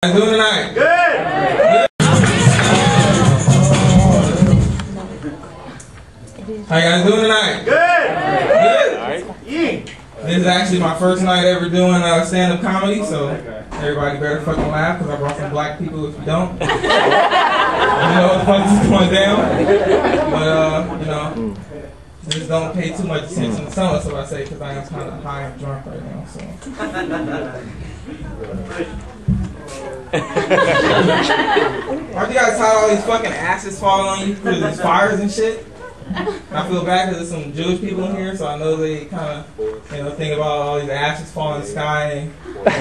How you doing tonight? Good. How you guys doing tonight? Good. Good? This is actually my first night ever doing stand-up comedy, so everybody better fucking laugh because I brought some black people if you don't. You know what the fuck is going down. But, you know, just don't pay too much attention to some of what I say because I am kind of high and drunk right now, so. Aren't you guys tired of all these fucking ashes falling on you because of these fires and shit? I feel bad because there's some Jewish people in here, so I know they kind of, think about all these ashes falling in the sky and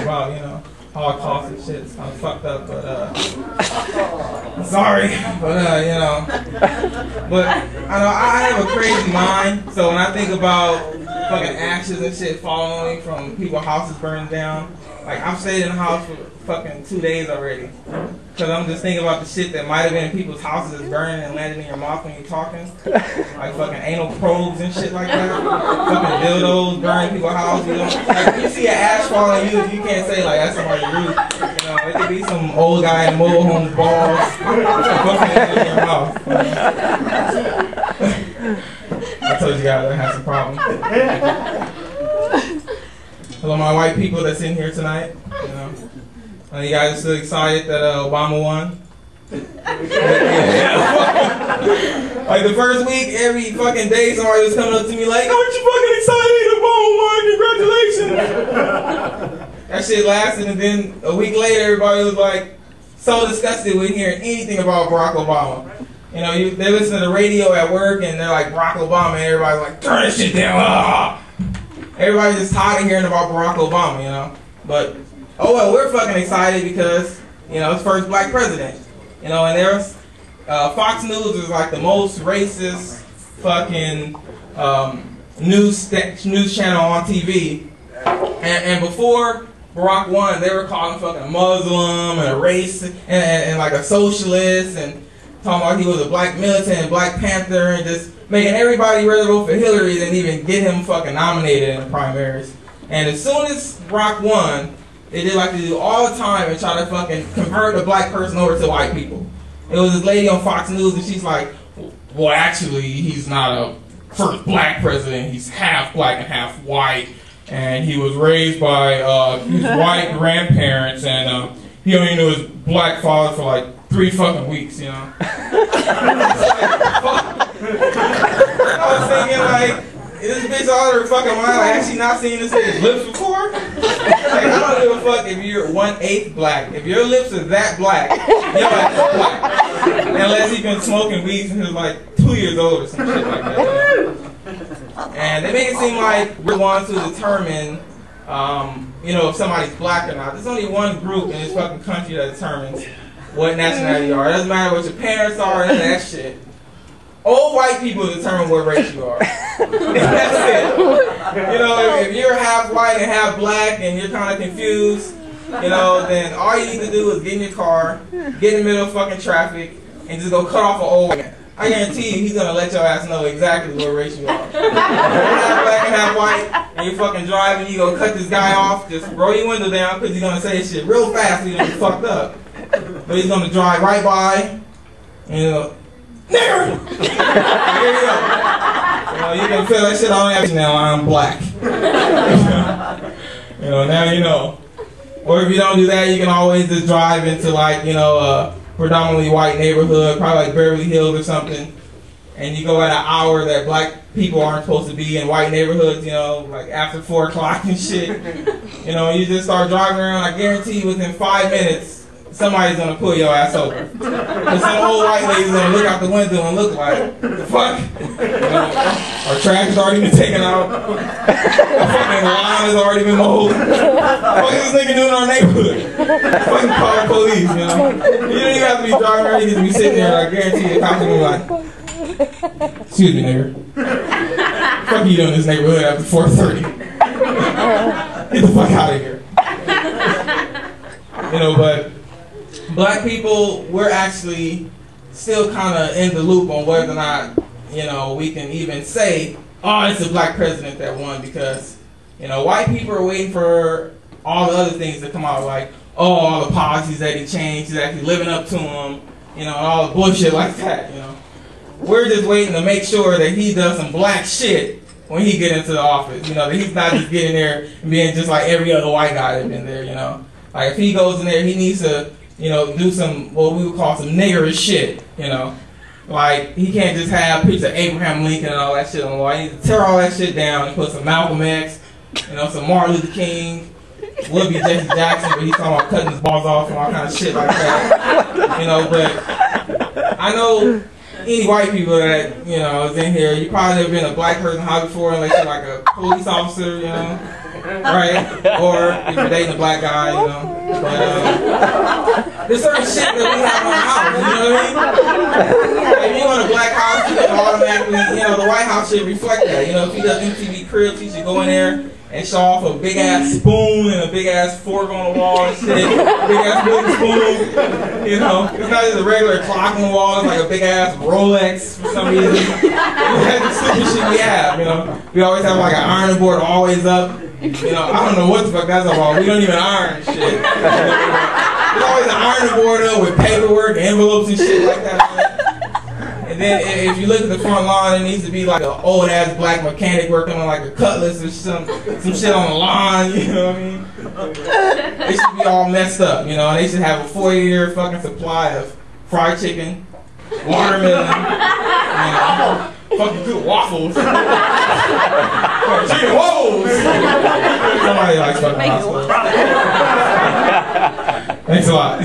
about, Holocaust and shit. It's kind of fucked up, but, I'm sorry, but, but I know I have a crazy mind, so when I think about fucking ashes and shit falling on me from people's houses burning down, like, I've stayed in the house for fucking 2 days already. Because I'm just thinking about the shit that might have been in people's houses that's burning and landing in your mouth when you're talking. Like fucking anal probes and shit like that. Fucking dildos burning people's houses. Like, if you see an ash fall on you, you can't say, like, that's somebody rude. It could be some old guy in the mobile home's balls fucking in your mouth. I told you guys I had some problems. Hello, my white people that's in here tonight. You guys are still excited that Obama won? Like the first week, every fucking day, somebody was coming up to me like, "Aren't you fucking excited? Obama won! Congratulations!" That shit lasted, and then a week later, everybody was like so disgusted with hearing anything about Barack Obama. They listen to the radio at work, and they're like, "Barack Obama," and everybody's like, "Turn this shit down!" Ah! Everybody's just tired of hearing about Barack Obama, But, oh well, we're fucking excited because, it's first black president. And there's, Fox News is like the most racist fucking news channel on TV. And before Barack won, they were calling him fucking Muslim and a racist and like a socialist and talking about he was a black militant and Black Panther and just making everybody rather vote for Hillary than even get him fucking nominated in the primaries. And as soon as Barack won, they did like they do all the time and try to fucking convert a black person over to white people. It was this lady on Fox News and she's like, "Well, actually, he's not a first black president. He's half black and half white. And he was raised by his white grandparents and he only knew his black father for like 3 fucking weeks, I was thinking like, is this bitch out of her fucking mind? Like, has she not seen this nigga's lips before? Like, I don't give a fuck if you're 1/8 black. If your lips are that black, you're like black. Unless he's been smoking weed since he was like 2 years old or some shit like that. And they make it seem like we're the ones who determine, if somebody's black or not. There's only one group in this fucking country that determines what nationality you are. It doesn't matter what your parents are, none of that shit. Old white people determine what race you are. That's it. If you're half white and half black and you're kind of confused, then all you need to do is get in your car, get in the middle of fucking traffic, and just go cut off an old man. I guarantee you he's gonna let your ass know exactly what race you are. If you're half black and half white, and you're fucking driving, you go cut this guy off, just roll your window down because he's gonna say this shit real fast so you're gonna get fucked up. But he's gonna drive right by, and nigger! Here you go. You can feel that shit on everything now. I'm black. Now you know. Or if you don't do that, you can always just drive into like, a predominantly white neighborhood, probably like Beverly Hills or something, and you go at an hour that black people aren't supposed to be in white neighborhoods, like after 4 o'clock and shit. You just start driving around. I guarantee you within 5 minutes, somebody's gonna pull your ass over. Because some old white lady's gonna look out the window and look like, the fuck? Our trash has already been taken out. Our fucking lawn has already been mowed. What is this nigga doing in our neighborhood? Fucking call the police, You don't even have to be driving around, you just be sitting there, I guarantee the cops are gonna be like, "Excuse me, nigga. Fuck you doing in this neighborhood after 4:30? Get the fuck out of here." But black people, we're actually still kind of in the loop on whether or not, we can even say, "Oh, it's a black president that won," because, white people are waiting for all the other things to come out like, all the policies that he changed, he's actually living up to them, you know, all the bullshit like that, you know. We're just waiting to make sure that he does some black shit when he get into the office, you know, that he's not just getting there and being just like every other white guy that's been there, you know. Like, if he goes in there, he needs to, you know, do some, what we would call some niggerish shit, you know. Like, he can't just have pictures of Abraham Lincoln and all that shit on the wall. He needs to tear all that shit down and put some Malcolm X, you know, some Martin Luther King, would be Jesse Jackson, but he's talking about cutting his balls off and all kind of shit like that. You know, but I know any white people that, you know, is in here, you probably never been a black person house before unless you're like a police officer, you know, right? Or if you're dating a black guy, you know. But there's certain shit that we have in our house, you know what I mean? If you want a black house, you can automatically, you know, the White House should reflect that. You know, if he does MTV Cribs, he should go in there and show off a big ass spoon and a big ass fork on the wall and shit. Big ass wooden spoon. You know, it's not just a regular clock on the wall, it's like a big ass Rolex for some reason. That's the stupid shit we have, you know. We always have like an ironing board always up. You know, I don't know what the fuck that's about. We don't even iron shit. There's always an ironing board up with paperwork, envelopes and shit like that. And then if you look at the front lawn, it needs to be like an old ass black mechanic working on like a cutlass or some shit on the lawn, you know what I mean? It should be all messed up, you know, and they should have a 4-year fucking supply of fried chicken, watermelon, you know, fucking good waffles. Chicken waffles! Somebody likes fucking waffles. Thanks a lot.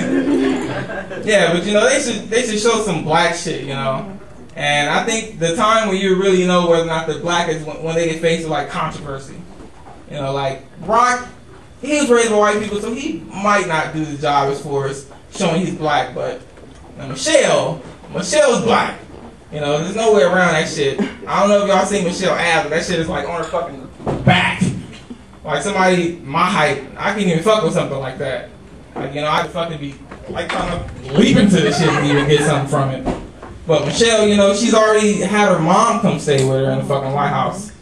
Yeah, but you know, they should show some black shit, you know. And I think the time when you really know whether or not they're black is when they get faced with like controversy. You know, like Brock, he was raised by white people, so he might not do the job as far as showing he's black, but Michelle's black. You know, there's no way around that shit. I don't know if y'all seen Michelle abs, but that shit is like on her fucking back. Like somebody my height, I can't even fuck with something like that. Like, you know, I'd fucking be like trying to leap into the shit and even get something from it. But Michelle, you know, she's already had her mom come stay with her in the fucking White House.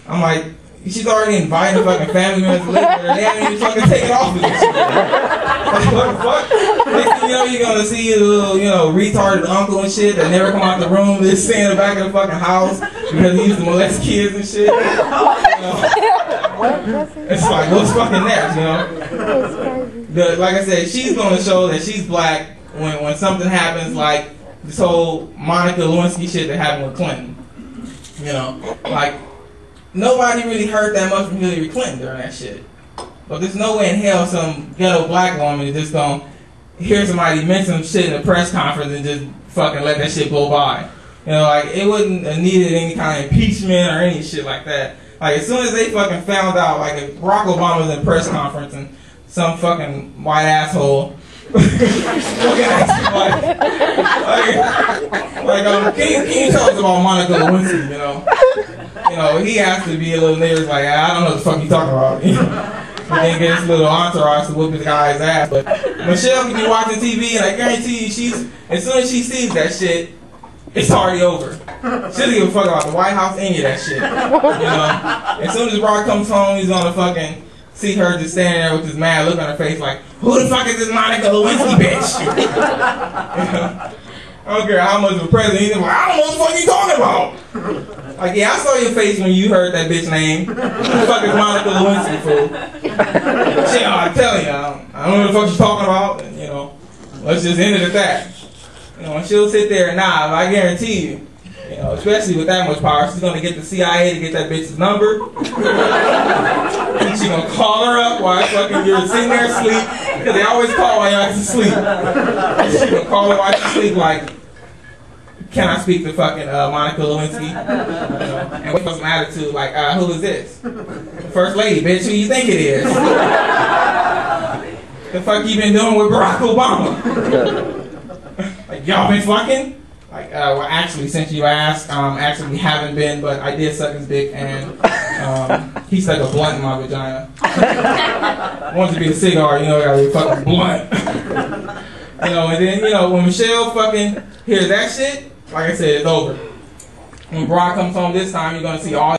I'm like, she's already invited her fucking family members to live with her. They haven't even fucking taken off with this shit. Like, what the fuck? Next thing you know, you're gonna see a little, you know, retarded uncle and shit that never come out the room, just stay in the back of the fucking house because he used to molest kids and shit. You know? It's like, what's fucking next, you know? Like I said, she's gonna show that she's black when something happens like this whole Monica Lewinsky shit that happened with Clinton. You know, like, nobody really heard that much from Hillary Clinton during that shit. But there's no way in hell some ghetto black woman is just gonna hear somebody mention some shit in a press conference and just fucking let that shit blow by. You know, like, it wouldn't have needed any kind of impeachment or any shit like that. Like, as soon as they fucking found out, like, if Barack Obama was in a press conference and some fucking white asshole looking at you can you tell us about Monica Lewinsky, you know? You know, he has to be a little nigga like, I don't know what the fuck you talking about. You know? And then get his little entourage to whoop his guy's ass. But Michelle can be watching TV and I guarantee you as soon as she sees that shit, it's already over. She doesn't give a fuck about the White House, any of that shit. You know? As soon as Brock comes home, he's gonna fucking see her just standing there with this mad look on her face like, who the fuck is this Monica Lewinsky bitch? You know? I don't care how much of a president he's like, I don't know what the fuck you talking about. Like, yeah, I saw your face when you heard that bitch name. Who the fuck is Monica Lewinsky, fool? Shit, I'm telling you, I don't know what the fuck you're talking about. And, you know, let's just end it at that. You know, and she'll sit there and nod, but I guarantee you, you know, especially with that much power, she's gonna get the CIA to get that bitch's number. And she's gonna call her up while you're sitting there asleep, because they always call while you're asleep. She's gonna call her while she's asleep, like, can I speak to fucking Monica Lewinsky? You know, and wait for some attitude, like, who is this? First lady, bitch, who you think it is? The fuck you been doing with Barack Obama? Like, y'all been fucking? Like, well, actually, since you asked, actually we haven't been, but I did suck his dick, and he stuck a blunt in my vagina. Wanted to be a cigar, you know, it gotta be fucking blunt. You know, and then, you know, when Michelle fucking hears that shit, like I said, it's over. When Brock comes home this time, you're gonna see all